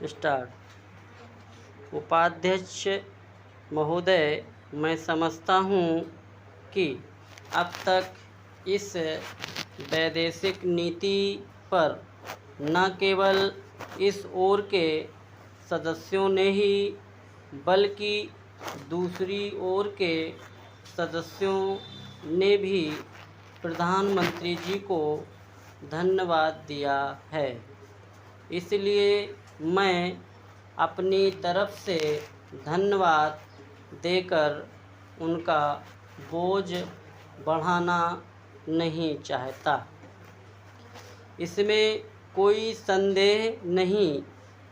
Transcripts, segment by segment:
Start. उपाध्यक्ष महोदय, मैं समझता हूँ कि अब तक इस वैदेशिक नीति पर न केवल इस ओर के सदस्यों ने ही बल्कि दूसरी ओर के सदस्यों ने भी प्रधानमंत्री जी को धन्यवाद दिया है। इसलिए मैं अपनी तरफ से धन्यवाद देकर उनका बोझ बढ़ाना नहीं चाहता। इसमें कोई संदेह नहीं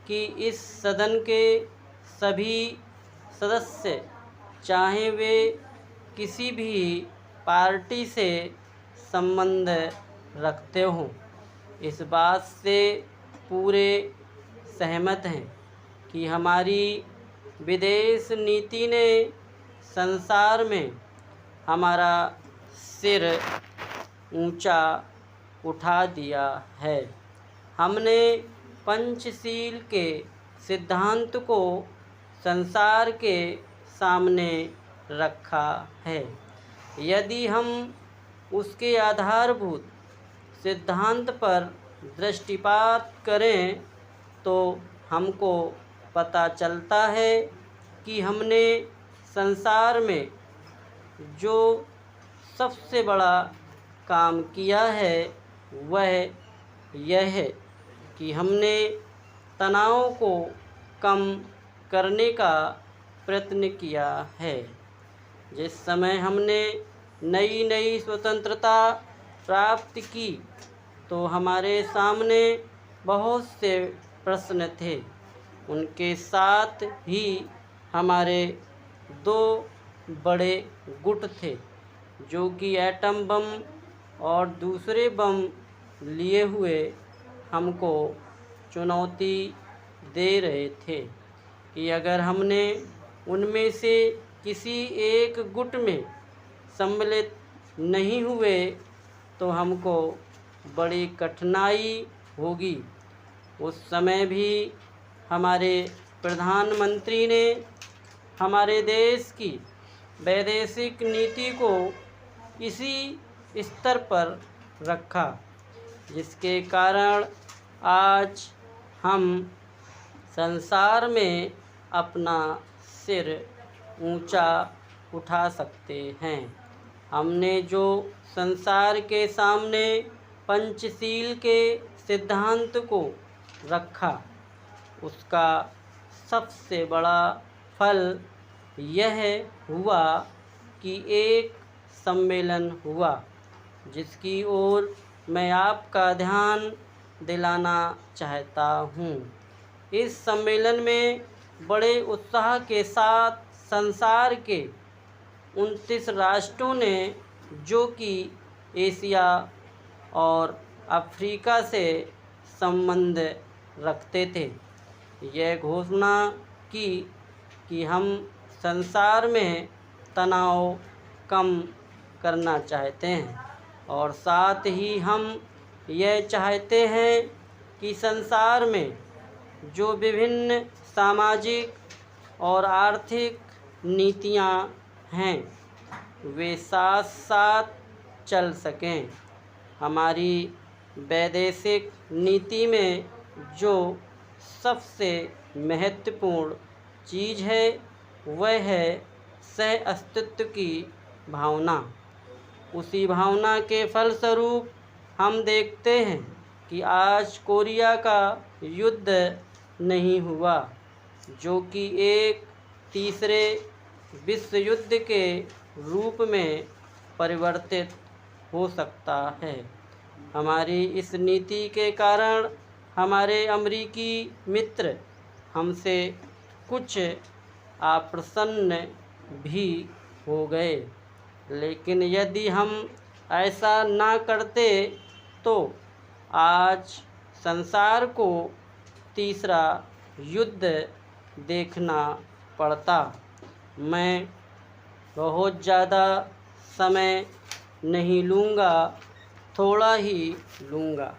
कि इस सदन के सभी सदस्य, चाहे वे किसी भी पार्टी से संबंध रखते हों, इस बात से पूरे सहमत हैं कि हमारी विदेश नीति ने संसार में हमारा सिर ऊंचा उठा दिया है। हमने पंचशील के सिद्धांत को संसार के सामने रखा है। यदि हम उसके आधारभूत सिद्धांत पर दृष्टिपात करें तो हमको पता चलता है कि हमने संसार में जो सबसे बड़ा काम किया है वह यह है कि हमने तनाव को कम करने का प्रयत्न किया है। जिस समय हमने नई नई स्वतंत्रता प्राप्त की तो हमारे सामने बहुत से प्रश्न थे। उनके साथ ही हमारे दो बड़े गुट थे जो कि एटम बम और दूसरे बम लिए हुए हमको चुनौती दे रहे थे कि अगर हमने उनमें से किसी एक गुट में सम्मिलित नहीं हुए तो हमको बड़ी कठिनाई होगी। उस समय भी हमारे प्रधानमंत्री ने हमारे देश की वैदेशिक नीति को इसी स्तर पर रखा, जिसके कारण आज हम संसार में अपना सिर ऊंचा उठा सकते हैं। हमने जो संसार के सामने पंचशील के सिद्धांत को रखा, उसका सबसे बड़ा फल यह हुआ कि एक सम्मेलन हुआ, जिसकी ओर मैं आपका ध्यान दिलाना चाहता हूँ। इस सम्मेलन में बड़े उत्साह के साथ संसार के 29 राष्ट्रों ने, जो कि एशिया और अफ्रीका से संबंध रखते थे, यह घोषणा की कि हम संसार में तनाव कम करना चाहते हैं और साथ ही हम यह चाहते हैं कि संसार में जो विभिन्न सामाजिक और आर्थिक नीतियां हैं वे साथ साथ चल सकें। हमारी वैदेशिक नीति में जो सबसे महत्वपूर्ण चीज़ है वह है सह अस्तित्व की भावना। उसी भावना के फलस्वरूप हम देखते हैं कि आज कोरिया का युद्ध नहीं हुआ, जो कि एक तीसरे विश्व युद्ध के रूप में परिवर्तित हो सकता है। हमारी इस नीति के कारण हमारे अमेरिकी मित्र हमसे कुछ अप्रसन्न भी हो गए, लेकिन यदि हम ऐसा ना करते तो आज संसार को तीसरा युद्ध देखना पड़ता। मैं बहुत ज़्यादा समय नहीं लूँगा, थोड़ा ही लूँगा।